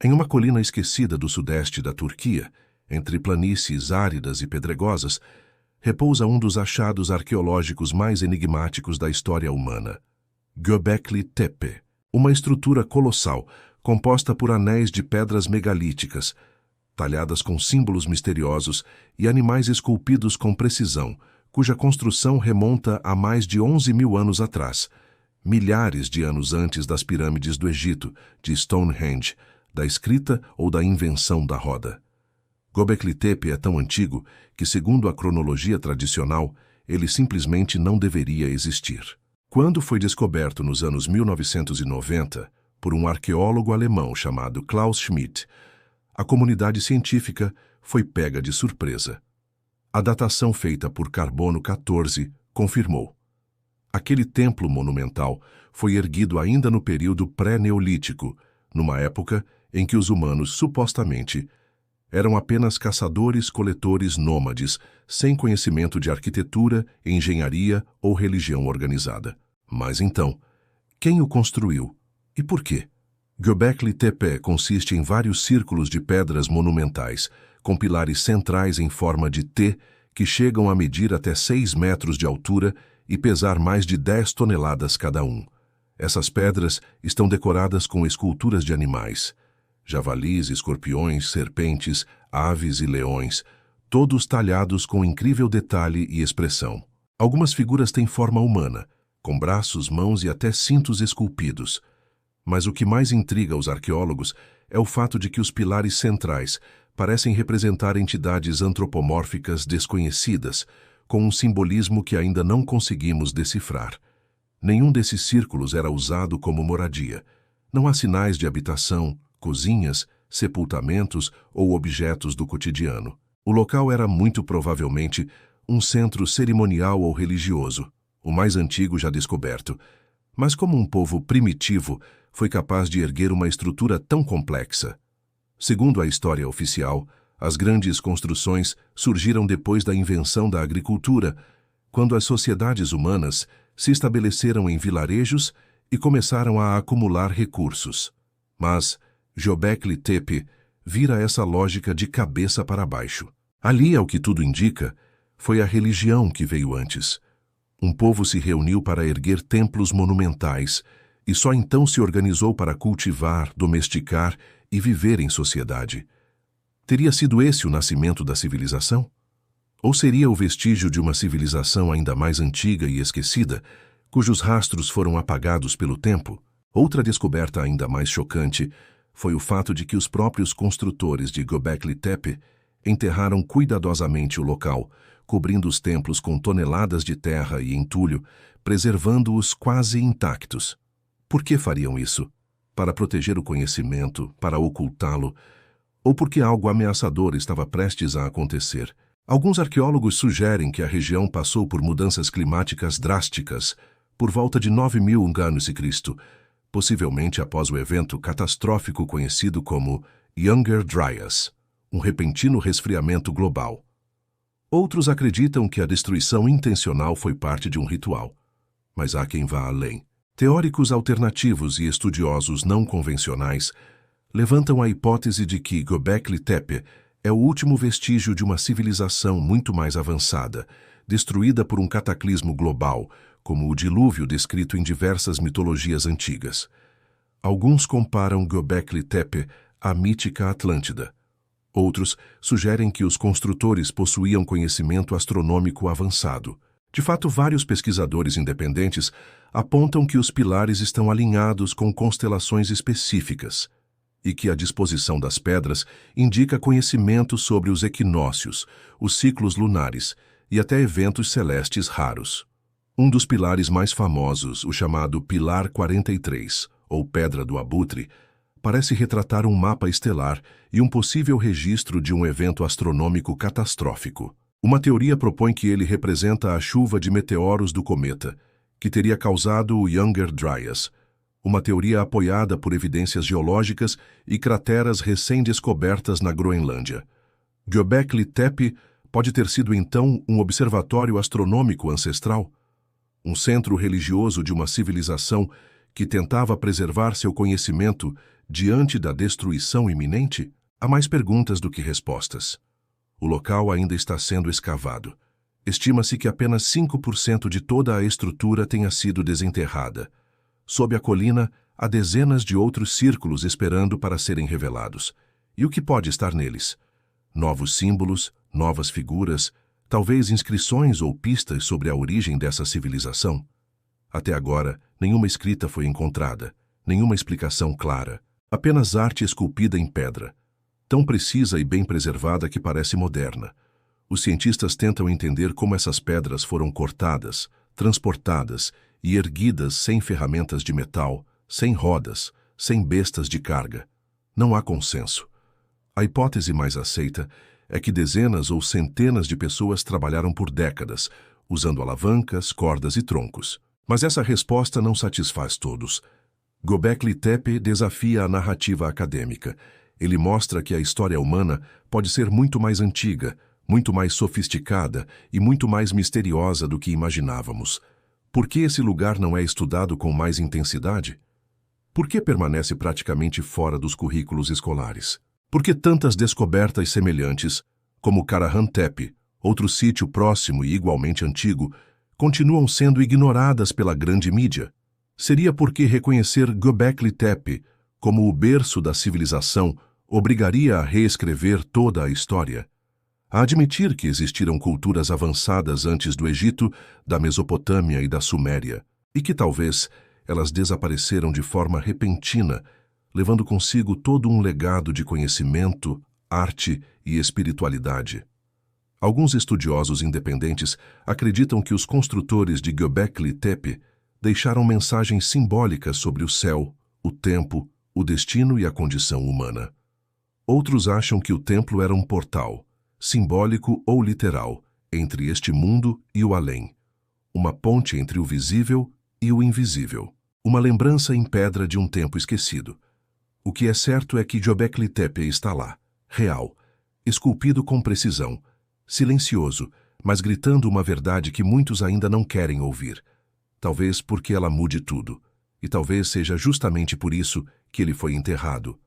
Em uma colina esquecida do sudeste da Turquia, entre planícies áridas e pedregosas, repousa um dos achados arqueológicos mais enigmáticos da história humana, Göbekli Tepe, uma estrutura colossal composta por anéis de pedras megalíticas, talhadas com símbolos misteriosos e animais esculpidos com precisão, cuja construção remonta a mais de 11.000 anos atrás, milhares de anos antes das pirâmides do Egito, de Stonehenge, da escrita ou da invenção da roda. Göbekli Tepe é tão antigo que, segundo a cronologia tradicional, ele simplesmente não deveria existir. Quando foi descoberto nos anos 1990 por um arqueólogo alemão chamado Klaus Schmidt, a comunidade científica foi pega de surpresa. A datação feita por carbono 14 confirmou. Aquele templo monumental foi erguido ainda no período pré-neolítico, numa época em que os humanos, supostamente, eram apenas caçadores-coletores nômades, sem conhecimento de arquitetura, engenharia ou religião organizada. Mas então, quem o construiu e por quê? Göbekli Tepe consiste em vários círculos de pedras monumentais, com pilares centrais em forma de T, que chegam a medir até 6 metros de altura e pesar mais de 10 toneladas cada um. Essas pedras estão decoradas com esculturas de animais, javalis, escorpiões, serpentes, aves e leões, todos talhados com incrível detalhe e expressão. Algumas figuras têm forma humana, com braços, mãos e até cintos esculpidos. Mas o que mais intriga os arqueólogos é o fato de que os pilares centrais parecem representar entidades antropomórficas desconhecidas, com um simbolismo que ainda não conseguimos decifrar. Nenhum desses círculos era usado como moradia. Não há sinais de habitação, cozinhas, sepultamentos ou objetos do cotidiano. O local era muito provavelmente um centro cerimonial ou religioso, o mais antigo já descoberto, mas como um povo primitivo foi capaz de erguer uma estrutura tão complexa? Segundo a história oficial, as grandes construções surgiram depois da invenção da agricultura, quando as sociedades humanas se estabeleceram em vilarejos e começaram a acumular recursos. Mas Göbekli Tepe vira essa lógica de cabeça para baixo. Ali, ao que tudo indica, foi a religião que veio antes. Um povo se reuniu para erguer templos monumentais e só então se organizou para cultivar, domesticar e viver em sociedade. Teria sido esse o nascimento da civilização? Ou seria o vestígio de uma civilização ainda mais antiga e esquecida, cujos rastros foram apagados pelo tempo? Outra descoberta ainda mais chocante foi o fato de que os próprios construtores de Göbekli Tepe enterraram cuidadosamente o local, cobrindo os templos com toneladas de terra e entulho, preservando-os quase intactos. Por que fariam isso? Para proteger o conhecimento, para ocultá-lo, ou porque algo ameaçador estava prestes a acontecer? Alguns arqueólogos sugerem que a região passou por mudanças climáticas drásticas por volta de 9.000 a.C., possivelmente após o evento catastrófico conhecido como Younger Dryas, um repentino resfriamento global. Outros acreditam que a destruição intencional foi parte de um ritual, mas há quem vá além. Teóricos alternativos e estudiosos não convencionais levantam a hipótese de que Göbekli Tepe é o último vestígio de uma civilização muito mais avançada, destruída por um cataclismo global, como o dilúvio descrito em diversas mitologias antigas. Alguns comparam Göbekli Tepe à mítica Atlântida. Outros sugerem que os construtores possuíam conhecimento astronômico avançado. De fato, vários pesquisadores independentes apontam que os pilares estão alinhados com constelações específicas e que a disposição das pedras indica conhecimento sobre os equinócios, os ciclos lunares e até eventos celestes raros. Um dos pilares mais famosos, o chamado Pilar 43, ou Pedra do Abutre, parece retratar um mapa estelar e um possível registro de um evento astronômico catastrófico. Uma teoria propõe que ele representa a chuva de meteoros do cometa, que teria causado o Younger Dryas, uma teoria apoiada por evidências geológicas e crateras recém-descobertas na Groenlândia. Göbekli Tepe pode ter sido então um observatório astronômico ancestral, um centro religioso de uma civilização que tentava preservar seu conhecimento Diante da destruição iminente, há mais perguntas do que respostas. O local ainda está sendo escavado. Estima-se que apenas 5% de toda a estrutura tenha sido desenterrada. Sob a colina, há dezenas de outros círculos esperando para serem revelados. E o que pode estar neles? Novos símbolos, novas figuras, talvez inscrições ou pistas sobre a origem dessa civilização? Até agora, nenhuma escrita foi encontrada, nenhuma explicação clara, apenas arte esculpida em pedra, tão precisa e bem preservada que parece moderna. Os cientistas tentam entender como essas pedras foram cortadas, transportadas e erguidas sem ferramentas de metal, sem rodas, sem bestas de carga. Não há consenso. A hipótese mais aceita é que dezenas ou centenas de pessoas trabalharam por décadas, usando alavancas, cordas e troncos. Mas essa resposta não satisfaz todos. Göbekli Tepe desafia a narrativa acadêmica. Ele mostra que a história humana pode ser muito mais antiga, muito mais sofisticada e muito mais misteriosa do que imaginávamos. Por que esse lugar não é estudado com mais intensidade? Por que permanece praticamente fora dos currículos escolares? Por que tantas descobertas semelhantes, como Karahan Tepe, outro sítio próximo e igualmente antigo, continuam sendo ignoradas pela grande mídia? Seria porque reconhecer Göbekli Tepe como o berço da civilização obrigaria a reescrever toda a história? A admitir que existiram culturas avançadas antes do Egito, da Mesopotâmia e da Suméria, e que talvez elas desapareceram de forma repentina, levando consigo todo um legado de conhecimento, arte e espiritualidade. Alguns estudiosos independentes acreditam que os construtores de Göbekli Tepe deixaram mensagens simbólicas sobre o céu, o tempo, o destino e a condição humana. Outros acham que o templo era um portal, simbólico ou literal, entre este mundo e o além. Uma ponte entre o visível e o invisível. Uma lembrança em pedra de um tempo esquecido. O que é certo é que Göbekli Tepe está lá, real, esculpido com precisão, silencioso, mas gritando uma verdade que muitos ainda não querem ouvir. Talvez porque ela mude tudo, e talvez seja justamente por isso que ele foi enterrado,